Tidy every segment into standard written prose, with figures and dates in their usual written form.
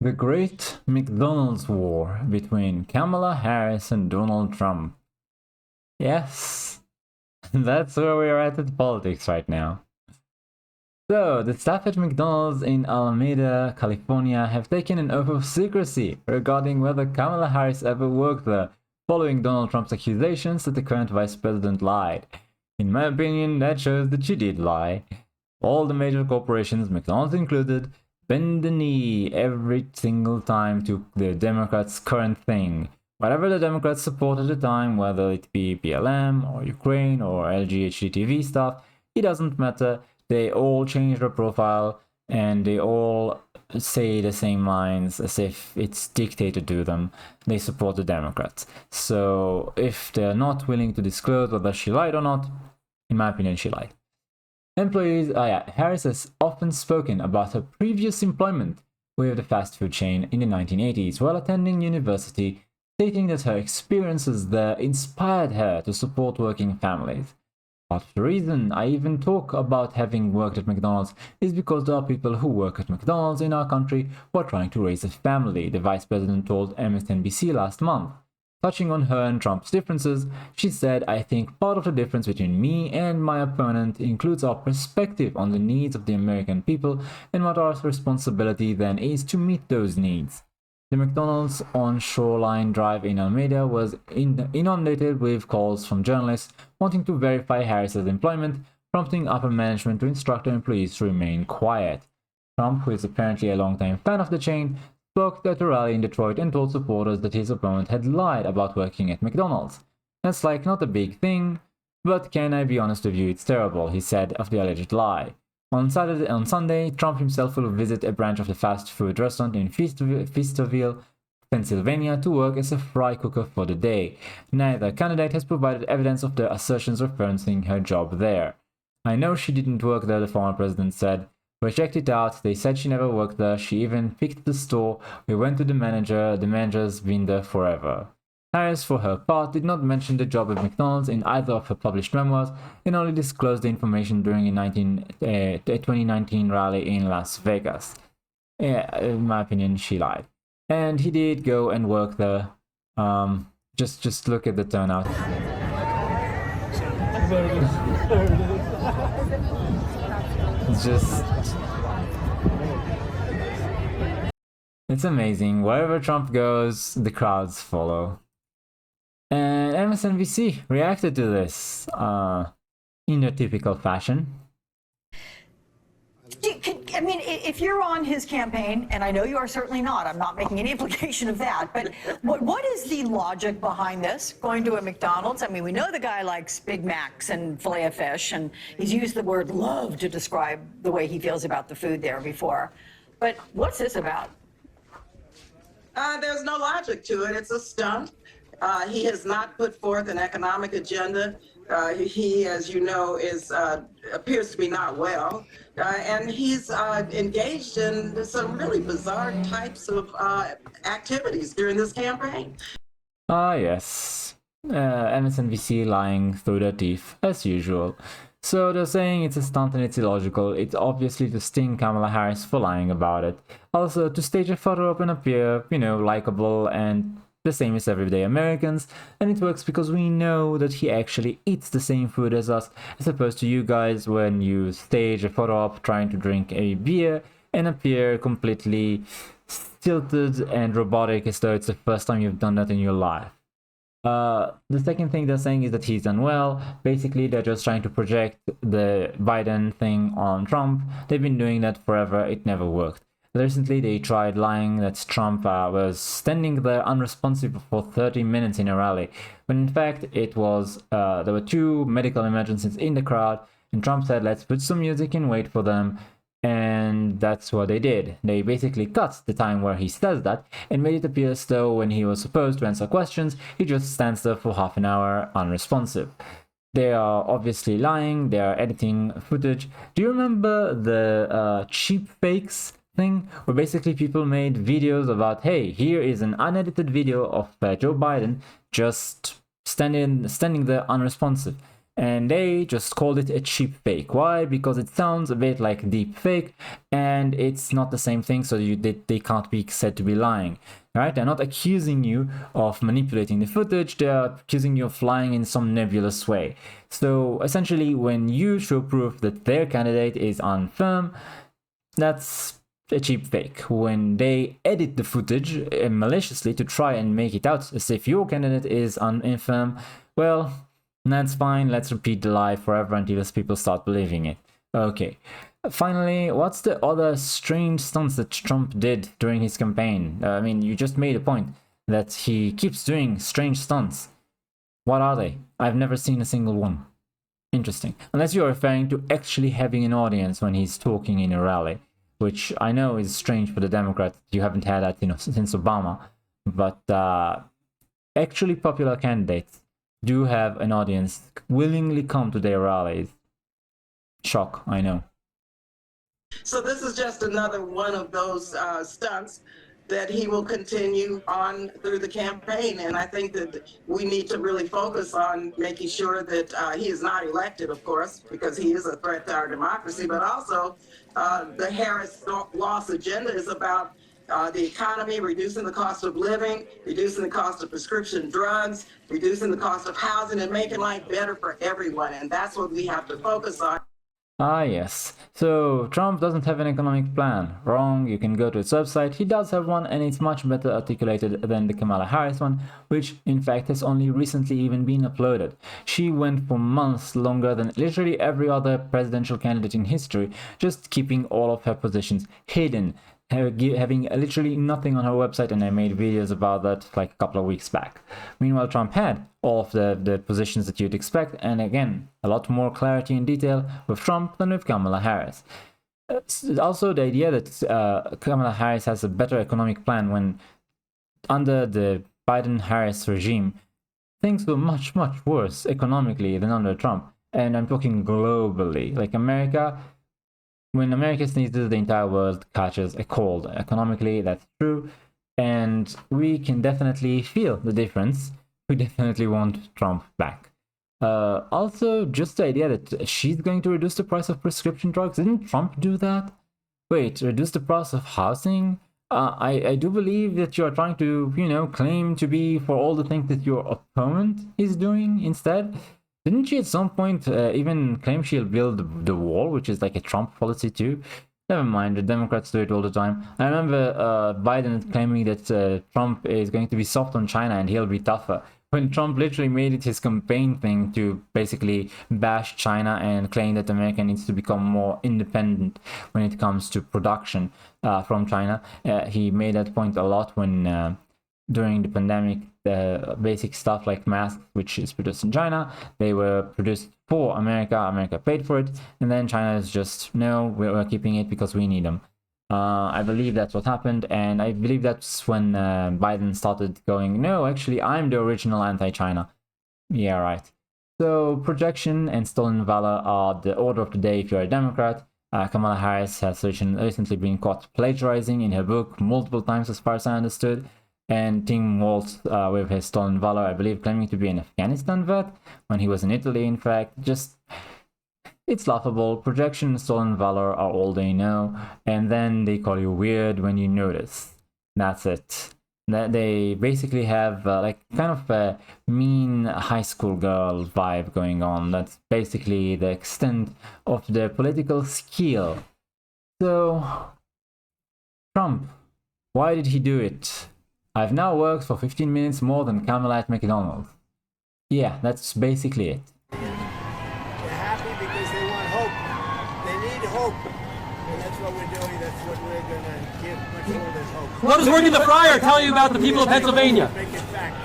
The Great McDonald's War between Kamala Harris and Donald Trump. Yes, that's where we're at politics right now. So, the staff at McDonald's in Alameda, California have taken an oath of secrecy regarding whether Kamala Harris ever worked there, following Donald Trump's accusations that the current vice president lied. In my opinion, that shows that she did lie. All the major corporations, McDonald's included, bend the knee every single time to the Democrats' current thing. Whatever the Democrats support at the time, whether it be BLM or Ukraine or LGHTV stuff, it doesn't matter. They all change their profile and they all say the same lines as if it's dictated to them. They support the Democrats. So if they're not willing to disclose whether she lied or not, in my opinion, she lied. Harris has often spoken about her previous employment with the fast food chain in the 1980s while attending university, stating that her experiences there inspired her to support working families. Part of the reason I even talk about having worked at McDonald's is because there are people who work at McDonald's in our country who are trying to raise a family, the vice president told MSNBC last month. Touching on her and Trump's differences, she said, "I think part of the difference between me and my opponent includes our perspective on the needs of the American people and what our responsibility then is to meet those needs." The McDonald's on Shoreline Drive in Alameda was inundated with calls from journalists wanting to verify Harris's employment, prompting upper management to instruct their employees to remain quiet. Trump, who is apparently a longtime fan of the chain, spoke at a rally in Detroit and told supporters that his opponent had lied about working at McDonald's. "That's like not a big thing, but can I be honest with you, it's terrible," he said of the alleged lie. On Sunday, Trump himself will visit a branch of the fast food restaurant in Feasterville, Pennsylvania, to work as a fry cooker for the day. Neither candidate has provided evidence of the assertions referencing her job there. "I know she didn't work there," the former president said. "We checked it out. They said she never worked there. She even picked the store. We went to the manager. The manager's been there forever." Harris, for her part, did not mention the job at McDonald's in either of her published memoirs and only disclosed the information during a 2019 rally in Las Vegas. Yeah, in my opinion, she lied. And he did go and work there. Just look at the turnout. It's amazing. Wherever Trump goes, the crowds follow. And MSNBC reacted to this in their typical fashion. I mean, if you're on his campaign, and I know you are certainly not, I'm not making any implication of that, but what is the logic behind this, going to a McDonald's? I mean, we know the guy likes Big Macs and filet of fish, and he's used the word love to describe the way he feels about the food there before. But what's this about? There's no logic to it. It's a stunt. He has not put forth an economic agenda. He, as you know, appears to be not well, and he's engaged in some really bizarre types of activities during this campaign. Yes. MSNBC lying through their teeth, as usual. So they're saying it's a stunt and it's illogical. It's obviously to sting Kamala Harris for lying about it. Also, to stage a photo op and appear, likable and the same as everyday Americans, and it works because we know that he actually eats the same food as us, as opposed to you guys when you stage a photo op trying to drink a beer and appear completely stilted and robotic as though it's the first time you've done that in your life. The second thing they're saying is that he's unwell. Basically, they're just trying to project the Biden thing on Trump. They've been doing that forever. It never worked. Recently, they tried lying that Trump was standing there unresponsive for 30 minutes in a rally, when in fact it was there were two medical emergencies in the crowd, and Trump said, "Let's put some music and wait for them," and that's what they did. They basically cut the time where he says that and made it appear as though when he was supposed to answer questions, he just stands there for half an hour unresponsive. They are obviously lying. They are editing footage. Do you remember the cheap fakes thing, where basically people made videos about, hey, here is an unedited video of Joe Biden just standing there unresponsive? and they just called it a cheap fake. Why? Because it sounds a bit like deep fake, and it's not the same thing, so they can't be said to be lying. Right? They're not accusing you of manipulating the footage, they're accusing you of lying in some nebulous way. So essentially, when you show proof that their candidate is unfirm, that's a cheap fake. When they edit the footage maliciously to try and make it out as if your candidate is infirm, well, that's fine. Let's repeat the lie forever until people start believing it. Okay. Finally, what's the other strange stunts that Trump did during his campaign? I mean, you just made a point that he keeps doing strange stunts. What are they? I've never seen a single one. Interesting. Unless you're referring to actually having an audience when he's talking in a rally, which I know is strange for the Democrats. You haven't had that, since Obama. But actually popular candidates do have an audience willingly come to their rallies. Shock, I know. So this is just another one of those stunts that he will continue on through the campaign. And I think that we need to really focus on making sure that he is not elected, of course, because he is a threat to our democracy, but also the Harris loss agenda is about the economy, reducing the cost of living, reducing the cost of prescription drugs, reducing the cost of housing, and making life better for everyone. And that's what we have to focus on. Ah, yes. So, Trump doesn't have an economic plan. Wrong, you can go to his website. He does have one, and it's much better articulated than the Kamala Harris one, which, in fact, has only recently even been uploaded. She went for months longer than literally every other presidential candidate in history, just keeping all of her positions hidden, having literally nothing on her website, and I made videos about that like a couple of weeks back. Meanwhile, Trump had all of the positions that you'd expect, and again, a lot more clarity and detail with Trump than with Kamala Harris. Also, the idea that Kamala Harris has a better economic plan when under the Biden-Harris regime, things were much, much worse economically than under Trump. And I'm talking globally. Like America, when America sneezes, the entire world catches a cold. Economically, that's true. And we can definitely feel the difference. We definitely want Trump back. Also, just the idea that she's going to reduce the price of prescription drugs. Didn't Trump do that? Wait, reduce the price of housing? I do believe that you're trying to, claim to be for all the things that your opponent is doing instead. Didn't she at some point even claim she'll build the wall, which is like a Trump policy too? Never mind, the Democrats do it all the time. I remember Biden claiming that Trump is going to be soft on China and he'll be tougher, when Trump literally made it his campaign thing to basically bash China and claim that America needs to become more independent when it comes to production from China. He made that point a lot when during the pandemic, basic stuff like masks, which is produced in China, they were produced for America. America paid for it, and then China is just, no, we're keeping it because we need them. I believe that's what happened, and I believe that's when Biden started going, no, actually, I'm the original anti-China. Yeah, right. So projection and stolen valor are the order of the day if you're a Democrat. Kamala Harris has recently been caught plagiarizing in her book multiple times, as far as I understood. And Tim Walz with his stolen valor, I believe, claiming to be an Afghanistan vet when he was in Italy, in fact. Just, it's laughable. Projection and stolen valor are all they know, and then they call you weird when you notice. That's it. They basically have like kind of a mean high school girl vibe going on. That's basically the extent of their political skill. So, Trump, why did he do it? I've now worked for 15 minutes more than Kamala at McDonald's. Yeah, that's basically it. They're happy because they want hope. They need hope. And that's what we're doing. That's what we're going to give much more than hope. What does working the fryer tell you about the people of Pennsylvania? Make it fact.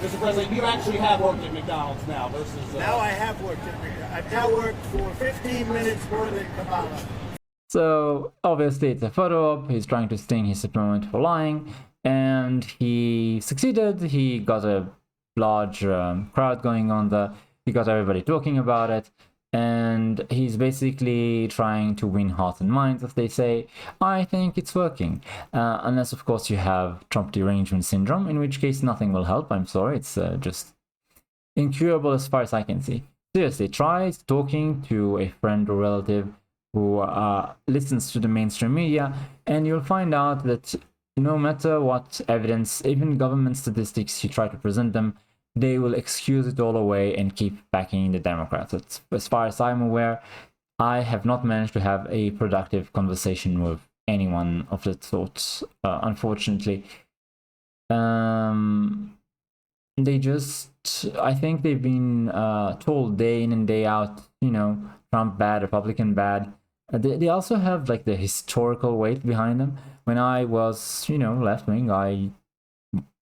Mr. President, you actually have worked at McDonald's now versus... Now I have worked at McDonald's. I've now worked for 15 minutes more than Kamala. So, obviously it's a photo op. He's trying to sting his opponent for lying. And he succeeded. He got a large crowd going on there. He got everybody talking about it. And he's basically trying to win hearts and minds, as they say. I think it's working. Unless, of course, you have Trump derangement syndrome, in which case nothing will help. I'm sorry. It's just incurable as far as I can see. seriously, try talking to a friend or relative who listens to the mainstream media, and you'll find out that no matter what evidence, even government statistics, you try to present them, they will excuse it all away and keep backing the Democrats. As far as I'm aware, I have not managed to have a productive conversation with anyone of that sort, unfortunately. They just, I think they've been told day in and day out, Trump bad, Republican bad. They also have like the historical weight behind them. When I was, left wing, I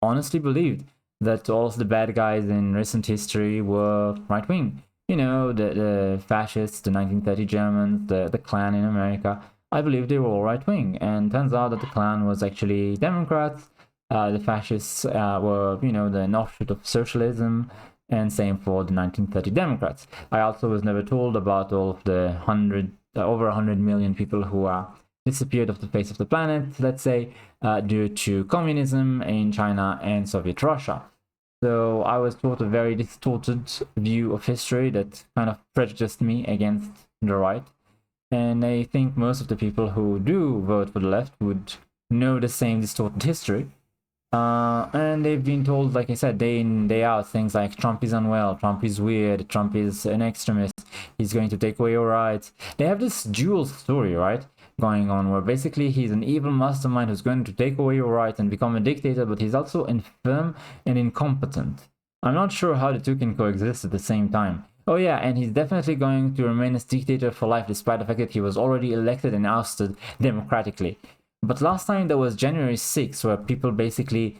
honestly believed that all of the bad guys in recent history were right wing. The fascists, the 1930 Germans, the Klan in America. I believe they were all right wing, and turns out that the Klan was actually Democrats. The fascists were, the offshoot of socialism, and same for the 1930 Democrats. I also was never told about all of the over 100 million people who disappeared off the face of the planet, let's say, due to communism in China and Soviet Russia. So I was taught a very distorted view of history that kind of prejudiced me against the right. And I think most of the people who do vote for the left would know the same distorted history. And they've been told, like I said, day in, day out, things like Trump is unwell, Trump is weird, Trump is an extremist, he's going to take away your rights. They have this dual story, right, going on, where basically he's an evil mastermind who's going to take away your rights and become a dictator, but he's also infirm and incompetent. I'm not sure how the two can coexist at the same time. Oh yeah, and he's definitely going to remain as dictator for life, despite the fact that he was already elected and ousted democratically. But last time there was January 6th, where people basically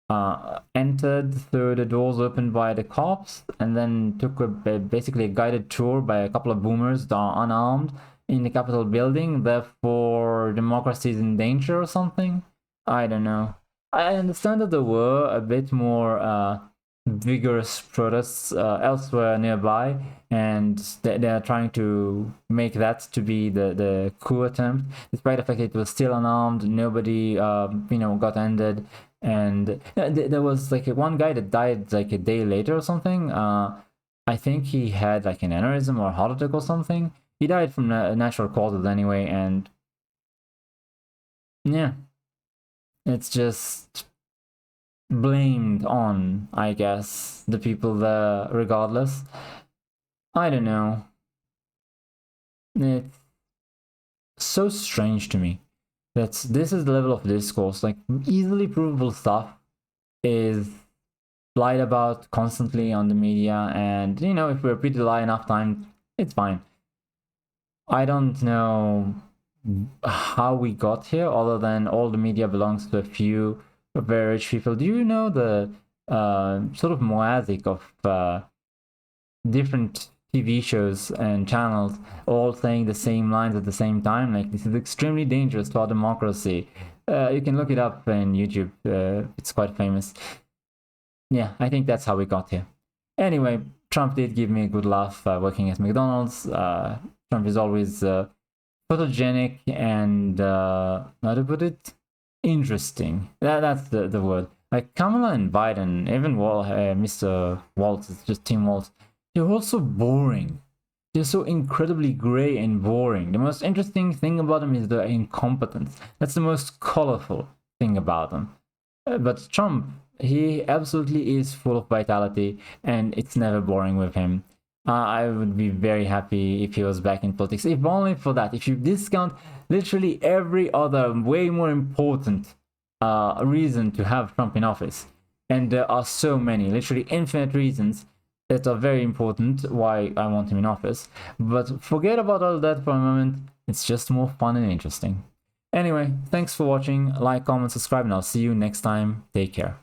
entered through the doors opened by the cops and then took basically a guided tour by a couple of boomers that are unarmed in the Capitol building. Therefore, democracy is in danger or something? I don't know. I understand that there were a bit more vigorous protests elsewhere nearby, and they're trying to make that to be the coup attempt, despite the fact that it was still unarmed. Nobody got ended, and there was like one guy that died like a day later or something. I think he had like an aneurysm or a heart attack or something. He died from natural causes anyway, and yeah, it's just blamed on, I guess, the people there regardless. I don't know. It's so strange to me that this is the level of discourse. Like, easily provable stuff is lied about constantly on the media, and if we repeat the lie enough times, it's fine. I don't know how we got here, other than all the media belongs to a few very rich people. Do you know the sort of mosaic of different TV shows and channels all saying the same lines at the same time? Like, this is extremely dangerous to our democracy. You can look it up in YouTube. It's quite famous. Yeah, I think that's how we got here. Anyway, Trump did give me a good laugh working at McDonald's. Trump is always photogenic and, how to put it, interesting. That's the word. Like Kamala and Biden, even Mr. Waltz, just Tim Waltz, they're also boring. They're so incredibly gray and boring. The most interesting thing about them is their incompetence. That's the most colorful thing about them. But Trump, he absolutely is full of vitality, and it's never boring with him. I would be very happy if he was back in politics, if only for that. If you discount literally every other way more important reason to have Trump in office, and there are so many, literally infinite reasons that are very important why I want him in office, but forget about all that for a moment. It's just more fun and interesting. Anyway, thanks for watching. Like, comment, subscribe, and I'll see you next time. Take care.